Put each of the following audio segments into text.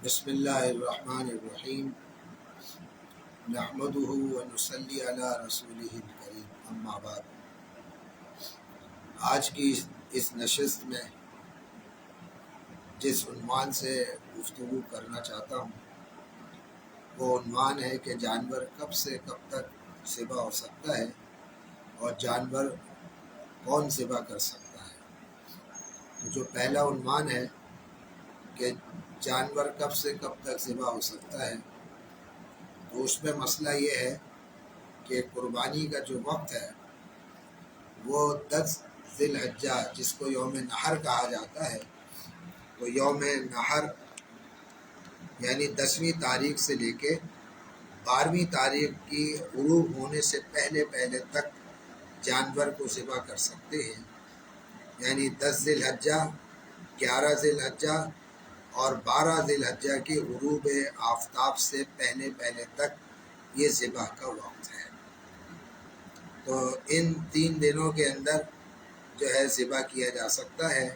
بسم اللہ الرحمن الرحیم نحمدہ ونصلی علی رسولہ الکریم اما بعد۔ آج کی اس نشست میں جس عنوان سے گفتگو کرنا چاہتا ہوں وہ عنوان ہے کہ جانور کب سے کب تک ذبح ہو سکتا ہے اور جانور کون ذبح کر سکتا ہے۔ تو جو پہلا عنوان ہے کہ جانور کب سے کب تک ذبح ہو سکتا ہے، تو اس میں مسئلہ یہ ہے کہ قربانی کا جو وقت ہے وہ 10 ذی الحجہ جس کو یوم نحر کہا جاتا ہے، تو یوم نحر یعنی 10ویں تاریخ سے لے کے 12ویں تاریخ کی غروب ہونے سے پہلے تک جانور کو ذبح کر سکتے ہیں۔ یعنی 10 ذی الحجہ، 11 ذی الحجہ اور 12 ذی الحجہ کی غروب آفتاب سے پہلے تک یہ ذبح کا وقت ہے۔ تو ان 3 دنوں کے اندر جو ہے ذبح کیا جا سکتا ہے۔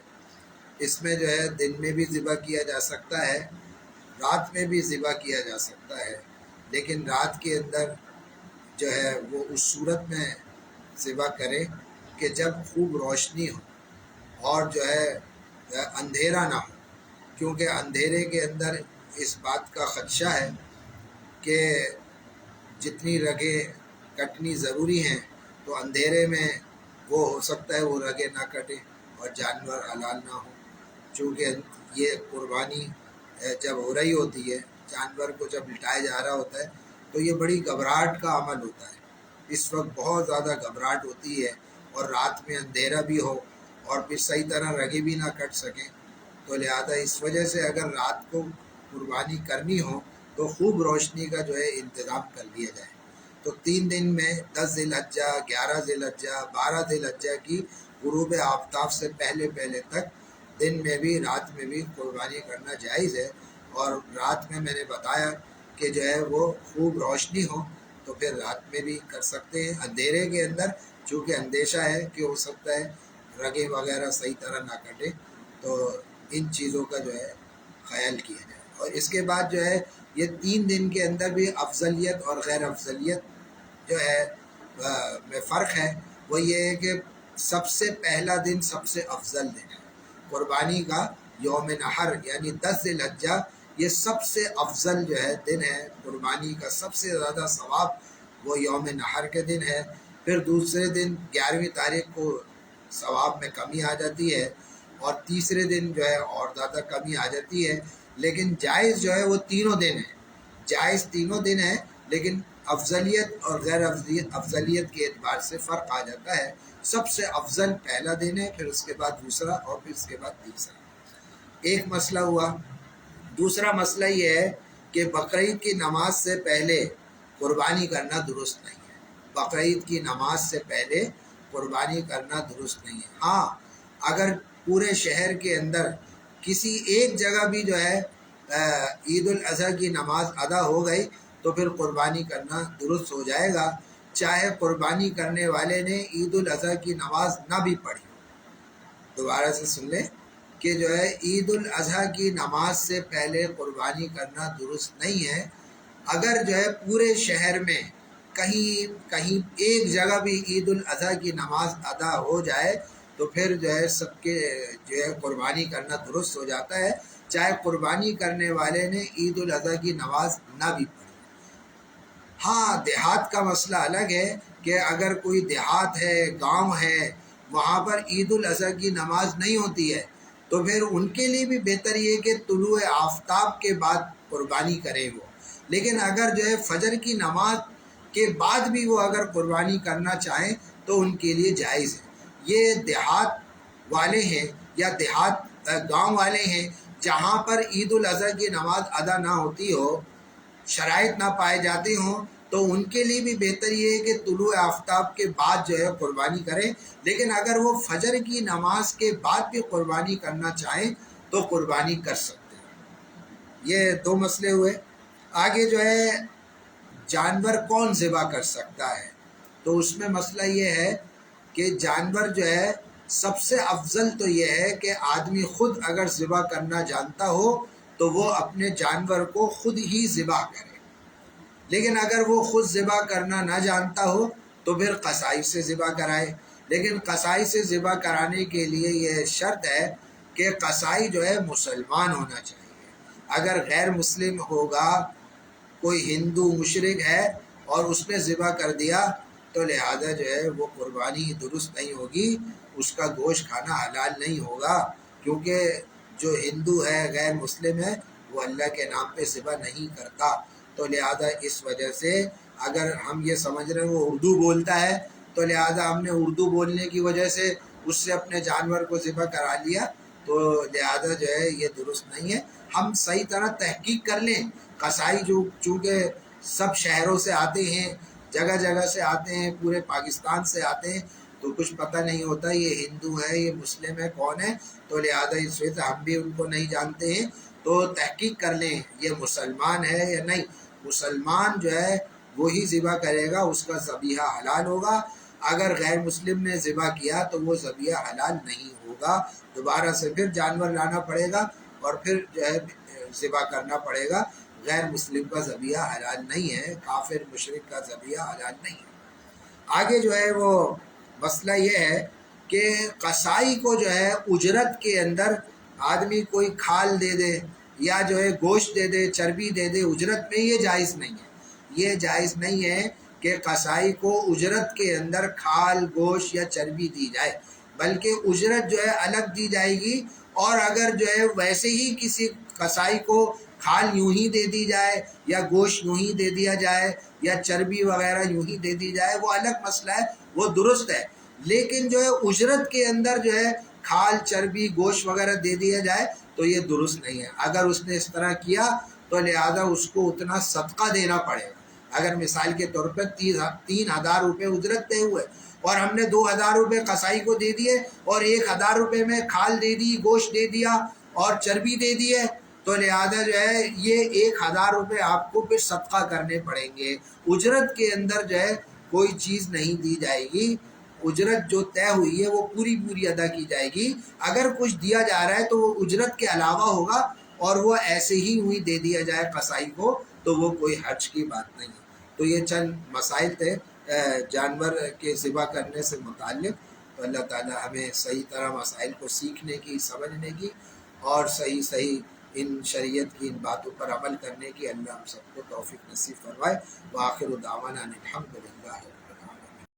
اس میں جو ہے دن میں بھی ذبح کیا جا سکتا ہے، رات میں بھی ذبح کیا جا سکتا ہے، لیکن رات کے اندر جو ہے وہ اس صورت میں ذبح کرے کہ جب خوب روشنی ہو اور جو ہے اندھیرا نہ ہو، کیونکہ اندھیرے کے اندر اس بات کا خدشہ ہے کہ جتنی رگیں کٹنی ضروری ہیں تو اندھیرے میں وہ ہو سکتا ہے وہ رگیں نہ کٹیں اور جانور حلال نہ ہو۔ چونکہ یہ قربانی جب ہو رہی ہوتی ہے، جانور کو جب لٹایا جا رہا ہوتا ہے تو یہ بڑی گھبراہٹ کا عمل ہوتا ہے۔ اس وقت بہت زیادہ گھبراہٹ ہوتی ہے اور رات میں اندھیرا بھی ہو اور پھر صحیح طرح رگیں بھی نہ کٹ سکیں، تو لہذا اس وجہ سے اگر رات کو قربانی کرنی ہو تو خوب روشنی کا جو ہے انتظام کر لیا جائے۔ تو 3 دن میں 10 ذی الحجہ، 11 ذی الحجہ، 12 ذی الحجہ کی غروب آفتاب سے پہلے تک دن میں بھی رات میں بھی قربانی کرنا جائز ہے۔ اور رات میں نے بتایا کہ جو ہے وہ خوب روشنی ہو تو پھر رات میں بھی کر سکتے ہیں۔ اندھیرے کے اندر چونکہ اندیشہ ہے کہ ہو سکتا ہے رگیں وغیرہ صحیح طرح نہ کٹے، تو ان چیزوں کا جو ہے خیال کیا جائے۔ اور اس کے بعد جو ہے یہ 3 دن کے اندر بھی افضلیت اور غیر افضلیت جو ہے میں فرق ہے۔ وہ یہ ہے کہ سب سے پہلا دن سب سے افضل دن ہے قربانی کا، یوم نحر یعنی 10 ذی الحجہ، یہ سب سے افضل جو ہے دن ہے قربانی کا، سب سے زیادہ ثواب وہ یوم نحر کے دن ہے۔ پھر دوسرے دن 11ویں تاریخ کو ثواب میں کمی آ جاتی ہے اور تیسرے دن جو ہے اور زیادہ کمی آ جاتی ہے، لیکن جائز جو ہے وہ تینوں دن ہے، جائز تینوں دن ہے، لیکن افضلیت اور غیر افضلیت کے اعتبار سے فرق آ جاتا ہے۔ سب سے افضل پہلا دن ہے، پھر اس کے بعد دوسرا اور پھر اس کے بعد تیسرا۔ ایک مسئلہ ہوا۔ دوسرا مسئلہ یہ ہے کہ بقرعید کی نماز سے پہلے قربانی کرنا درست نہیں ہے۔ بقرعید کی نماز سے پہلے قربانی کرنا درست نہیں ہے۔ ہاں، اگر پورے شہر کے اندر کسی ایک جگہ بھی جو ہے عید الاضحیٰ کی نماز ادا ہو گئی تو پھر قربانی کرنا درست ہو جائے گا، چاہے قربانی کرنے والے نے عید الاضحیٰ کی نماز نہ بھی پڑھی۔ دوبارہ سے سن لیں کہ جو ہے عید الاضحیٰ کی نماز سے پہلے قربانی کرنا درست نہیں ہے۔ اگر جو ہے پورے شہر میں کہیں ایک جگہ بھی عید الاضحیٰ کی نماز ادا ہو جائے تو پھر جو ہے سب کے جو ہے قربانی کرنا درست ہو جاتا ہے، چاہے قربانی کرنے والے نے عید الاضحیٰ کی نماز نہ بھی پڑھی۔ ہاں، دیہات کا مسئلہ الگ ہے کہ اگر کوئی دیہات ہے، گاؤں ہے، وہاں پر عید الاضحیٰ کی نماز نہیں ہوتی ہے تو پھر ان کے لیے بھی بہتر یہ کہ طلوع آفتاب کے بعد قربانی کرے وہ۔ لیکن اگر جو ہے فجر کی نماز کے بعد بھی وہ اگر قربانی کرنا چاہیں تو ان کے لیے جائز ہے۔ یہ دیہات والے ہیں یا گاؤں والے ہیں جہاں پر عید الاضحیٰ کی نماز ادا نہ ہوتی ہو، شرائط نہ پائے جاتے ہوں، تو ان کے لیے بھی بہتر یہ ہے کہ طلوع آفتاب کے بعد جو ہے قربانی کریں۔ لیکن اگر وہ فجر کی نماز کے بعد بھی قربانی کرنا چاہیں تو قربانی کر سکتے ہیں۔ یہ 2 مسئلے ہوئے۔ آگے جو ہے جانور کون ذبح کر سکتا ہے، تو اس میں مسئلہ یہ ہے کہ جانور جو ہے سب سے افضل تو یہ ہے کہ آدمی خود اگر ذبح کرنا جانتا ہو تو وہ اپنے جانور کو خود ہی ذبح کرے، لیکن اگر وہ خود ذبح کرنا نہ جانتا ہو تو پھر قصائی سے ذبح کرائے، لیکن قصائی سے ذبح کرانے کے لیے یہ شرط ہے کہ قصائی جو ہے مسلمان ہونا چاہیے۔ اگر غیر مسلم ہوگا، کوئی ہندو مشرک ہے اور اس نے ذبح کر دیا تو لہذا جو ہے وہ قربانی درست نہیں ہوگی، اس کا گوشت کھانا حلال نہیں ہوگا، کیونکہ جو ہندو ہے غیر مسلم ہے وہ اللہ کے نام پہ ذبح نہیں کرتا۔ تو لہذا اس وجہ سے اگر ہم یہ سمجھ رہے ہیں وہ اردو بولتا ہے تو لہذا ہم نے اردو بولنے کی وجہ سے اس سے اپنے جانور کو ذبح کرا لیا، تو لہذا جو ہے یہ درست نہیں ہے۔ ہم صحیح طرح تحقیق کر لیں۔ قصائی جو چونکہ سب شہروں سے آتے ہیں، جگہ جگہ سے آتے ہیں، پورے پاکستان سے آتے ہیں، تو کچھ پتہ نہیں ہوتا یہ ہندو ہے یہ مسلم ہے کون ہے، تو لہذا اس وجہ سے ہم بھی ان کو نہیں جانتے ہیں۔ تو تحقیق کر لیں یہ مسلمان ہے یا نہیں، مسلمان جو ہے وہی ذبح کرے گا، اس کا ذبیحہ حلال ہوگا۔ اگر غیر مسلم نے ذبح کیا تو وہ ذبیحہ حلال نہیں ہوگا، دوبارہ سے پھر جانور لانا پڑے گا اور پھر جو ہے ذبح کرنا پڑے گا۔ غیر مسلم کا ذبیحہ حلال نہیں ہے، کافر مشرک کا ذبیحہ حلال نہیں ہے۔ آگے جو ہے وہ مسئلہ یہ ہے کہ قصائی کو جو ہے اجرت کے اندر آدمی کوئی کھال دے دے یا جو ہے گوشت دے دے، چربی دے دے اجرت میں، یہ جائز نہیں ہے۔ یہ جائز نہیں ہے کہ قصائی کو اجرت کے اندر کھال، گوشت یا چربی دی جائے، بلکہ اجرت جو ہے الگ دی جائے گی۔ اور اگر جو ہے ویسے ہی کسی قصائی کو کھال یوں ہی دے دی جائے یا گوشت یوں ہی دے دیا جائے یا چربی وغیرہ یوں ہی دے دی جائے، وہ الگ مسئلہ ہے، وہ درست ہے۔ لیکن جو ہے اجرت کے اندر جو ہے کھال، چربی، گوشت وغیرہ دے دیا جائے تو یہ درست نہیں ہے۔ اگر اس نے اس طرح کیا تو لہذا اس کو اتنا صدقہ دینا پڑے گا۔ اگر مثال کے طور پر 3,000 روپے اجرت دے ہوئے اور ہم نے 2,000 روپے قصائی کو دے دیے اور 1,000 روپے میں کھال دے دی، گوشت دے دیا اور چربی دے دی ہے، تو لہذا جو ہے یہ 1,000 روپے آپ کو پھر صدقہ کرنے پڑیں گے۔ اجرت کے اندر جو ہے کوئی چیز نہیں دی جائے گی، اجرت جو طے ہوئی ہے وہ پوری پوری ادا کی جائے گی۔ اگر کچھ دیا جا رہا ہے تو وہ اجرت کے علاوہ ہوگا، اور وہ ایسے ہی ہوئی دے دیا جائے قصائی کو تو وہ کوئی حرج کی بات نہیں ہے۔ تو یہ چند مسائل تھے جانور کے ذبح کرنے سے متعلق۔ تو اللہ تعالی ہمیں صحیح طرح مسائل کو سیکھنے کی، سمجھنے کی اور صحیح ان شریعت کی ان باتوں پر عمل کرنے کی اللہ ہم سب کو توفیق نصیب فرمائے۔ وآخر دعوانا الحمدللہ۔